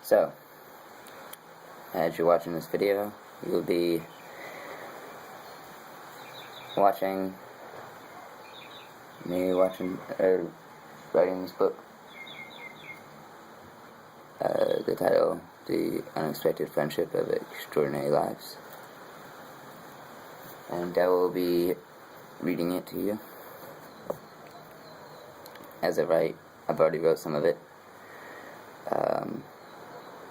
So, as you're watching this video, you'll be watching me writing this book. The title, The Unexpected Friendship of Extraordinary Lives. And I will be reading it to you. As I write, I've already wrote some of it.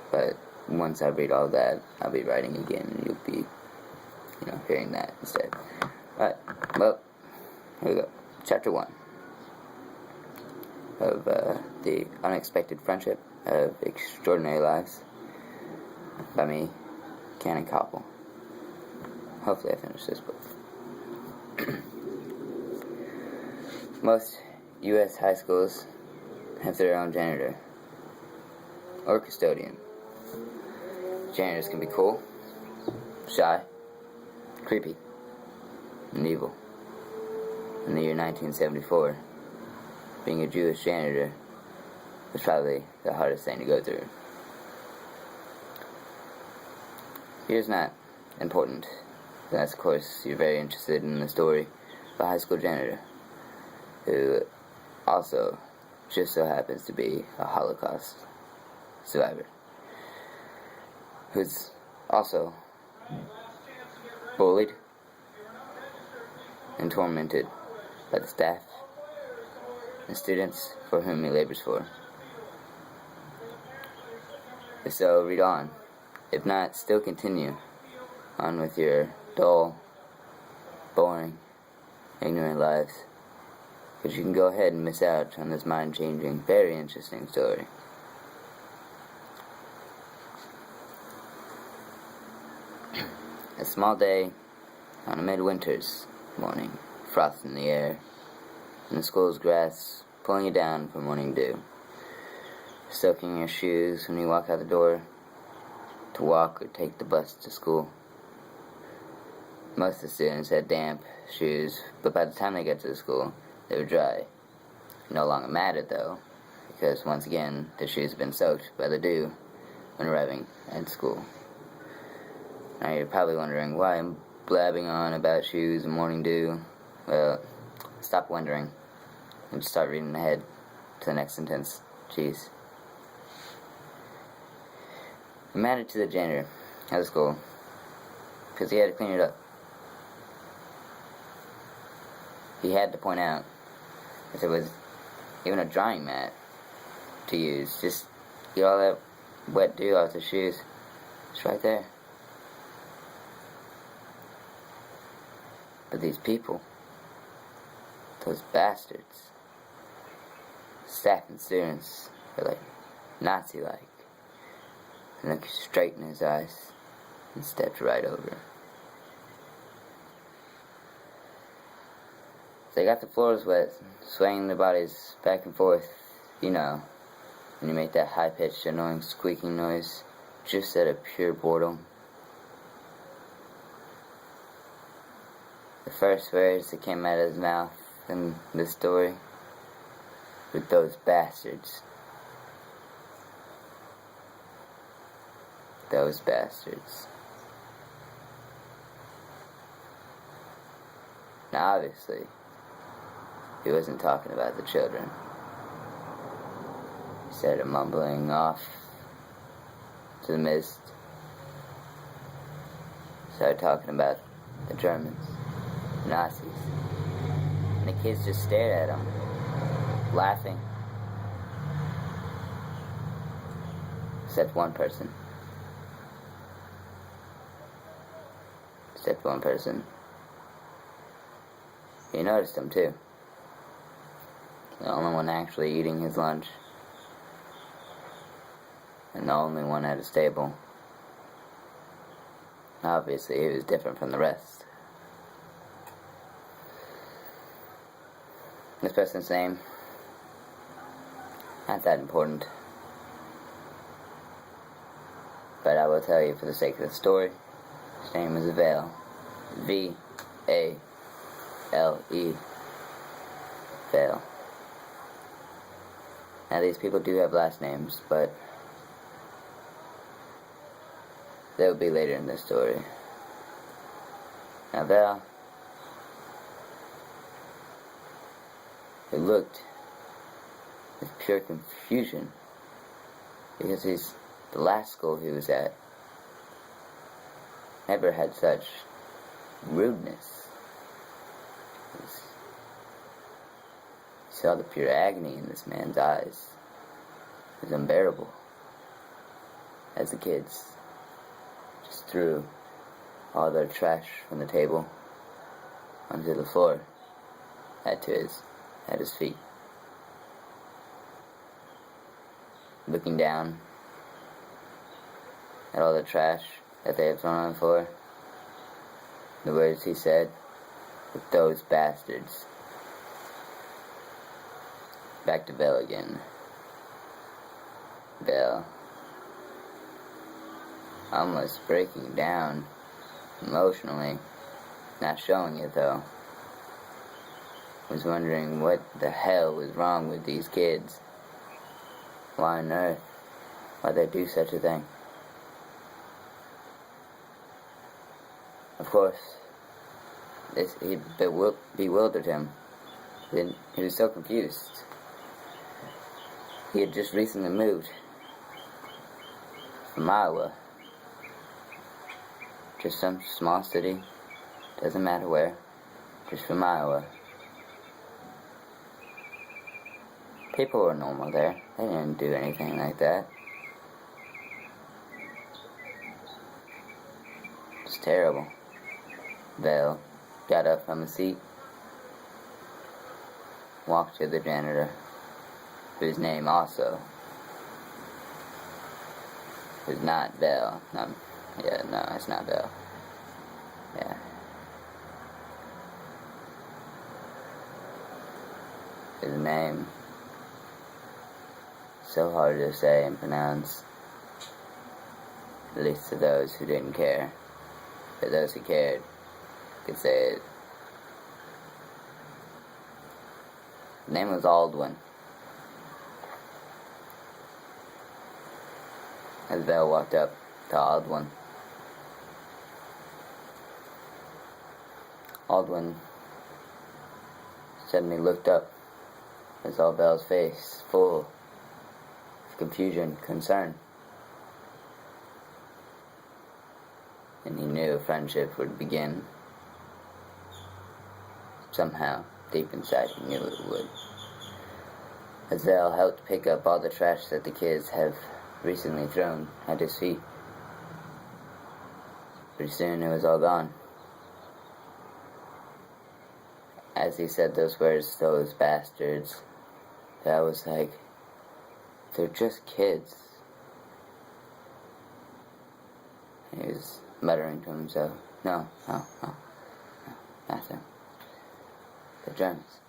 But once I read all that, I'll be writing again, and you'll be, hearing that instead. Alright, well, here we go. Chapter 1 of The Unexpected Friendship of Extraordinary Lives by me, Cannon Koppel. Hopefully I finish this book. Most U.S. high schools have their own janitor or custodian. Janitors can be cool, shy, creepy, and evil. In the year 1974, being a Jewish janitor was probably the hardest thing to go through. Here's not important, unless of course you're very interested in the story of a high school janitor who also just so happens to be a Holocaust survivor, who's also bullied and tormented by the staff and students for whom he labors for. If so, read on. If not, still continue on with your dull, boring, ignorant lives, because you can go ahead and miss out on this mind-changing, very interesting story. A small day on a midwinter's morning, frost in the air, and the school's grass pulling you down for morning dew, soaking your shoes when you walk out the door to walk or take the bus to school. Most of the students had damp shoes, but by the time they got to the school, they were dry. No longer mattered though, because once again, their shoes had been soaked by the dew when arriving at school. Now you're probably wondering why I'm blabbing on about shoes and morning dew. Well, stop wondering and start reading ahead to the next sentence. Jeez. It mattered to the janitor at the school because he had to clean it up. He had to point out if there was even a drying mat to use. Just get all that wet dew off the shoes. It's right there. But these people, those bastards, staff and students, are like Nazi-like, and looked straight in his eyes and stepped right over. They got the floors wet, swaying their bodies back and forth, when you make that high-pitched, annoying squeaking noise just out of pure boredom. The first words that came out of his mouth in this story were those bastards. Those bastards. Now obviously, he wasn't talking about the children. He started mumbling off to the mist. Started talking about the Germans. Nazis. And the kids just stared at him, laughing. Except one person. He noticed him too. The only one actually eating his lunch. And the only one at his table. Obviously, he was different from the rest. This person's name, not that important, but I will tell you for the sake of the story. His name is Vale. V-A-L-E. Vale. Now these people do have last names, but That will be later in the story. Now Val, he looked with pure confusion because the last school he was at never had such rudeness. He saw the pure agony in this man's eyes. It was unbearable. As the kids just threw all their trash from the table onto the floor at his feet. Looking down at all the trash that they had thrown on the floor, the words he said, "With those bastards." Back to Val again. Val, almost breaking down emotionally, not showing it though, was wondering what the hell was wrong with these kids. Why on earth? Why'd they do such a thing? Of course, he bewildered him. He was so confused. He had just recently moved from Iowa. Just some small city, doesn't matter where, just from Iowa. People were normal there. They didn't do anything like that. It's terrible. Val got up from his seat, walked to the janitor, whose name also was not Val. No, it's not Val. Yeah. His name, so hard to say and pronounce, at least to those who didn't care. But those who cared could say it. His name was Aldwin. As Val walked up to Aldwin, Aldwin suddenly looked up and saw Val's face full of confusion, concern. And he knew a friendship would begin. Somehow, deep inside, he knew it would. As Val helped pick up all the trash that the kids have recently thrown at his feet. Pretty soon it was all gone. As he said those words, "those bastards," that was like, they're just kids. He was muttering to himself, no, not them. The Germans.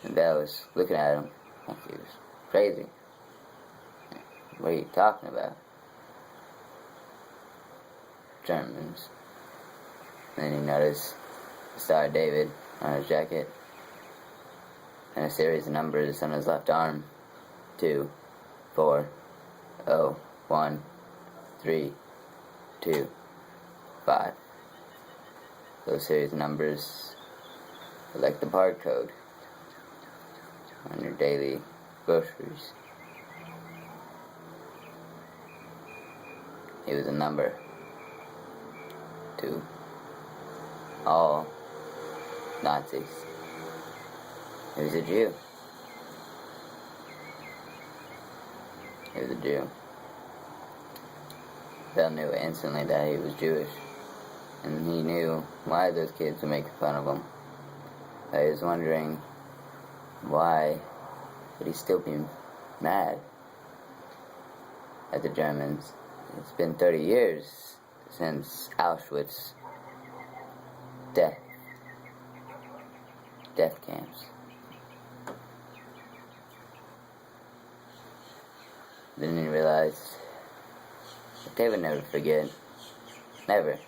And Val was looking at him like he was crazy. What are you talking about? Germans. Then he noticed the Star of David on his jacket and a series of numbers on his left arm. 2, 4, 0, 1, 3, 2, 5. Those series of numbers are like the barcode on your daily groceries. He was a number to all Nazis. He was a Jew. He was a Jew. Val knew instantly that he was Jewish, and he knew why those kids were making fun of him. I was wondering, why would he still be mad at the Germans? It's been 30 years since Auschwitz. Death camps. Then he realized that they would never forget. Never.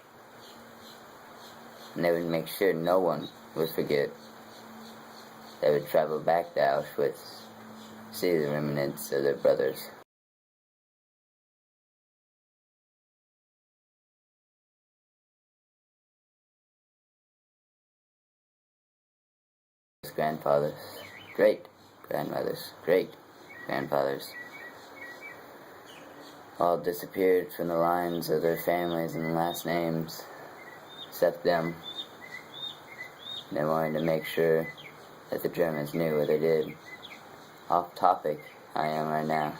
And they would make sure no one would forget. They would travel back to Auschwitz, see the remnants of their brothers. grandfathers, great-grandmothers, great-grandfathers all disappeared from the lines of their families and last names, except them. They wanted to make sure that the Germans knew what they did. Off topic I am right now,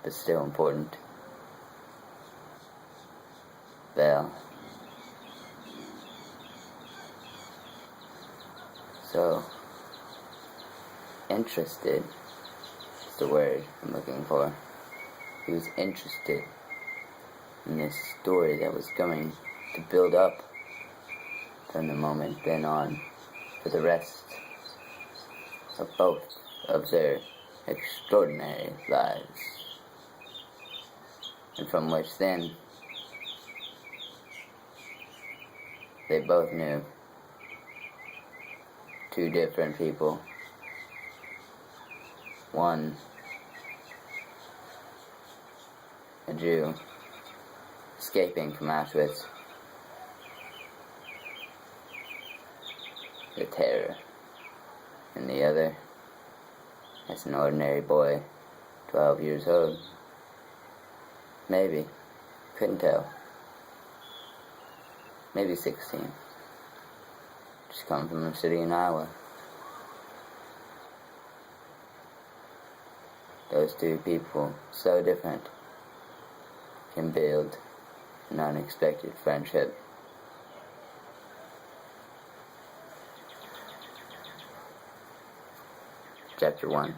but still important. Well, so interested is the word I'm looking for. He was interested in this story that was going to build up from the moment then on for the rest of both of their extraordinary lives, and from which then they both knew two different people. One, a Jew escaping from Auschwitz, the terror, and the other as an ordinary boy, 12 years old. Maybe, couldn't tell. Maybe 16. Just come from a city in Iowa. Those two people, so different, can build an unexpected friendship. Chapter 1.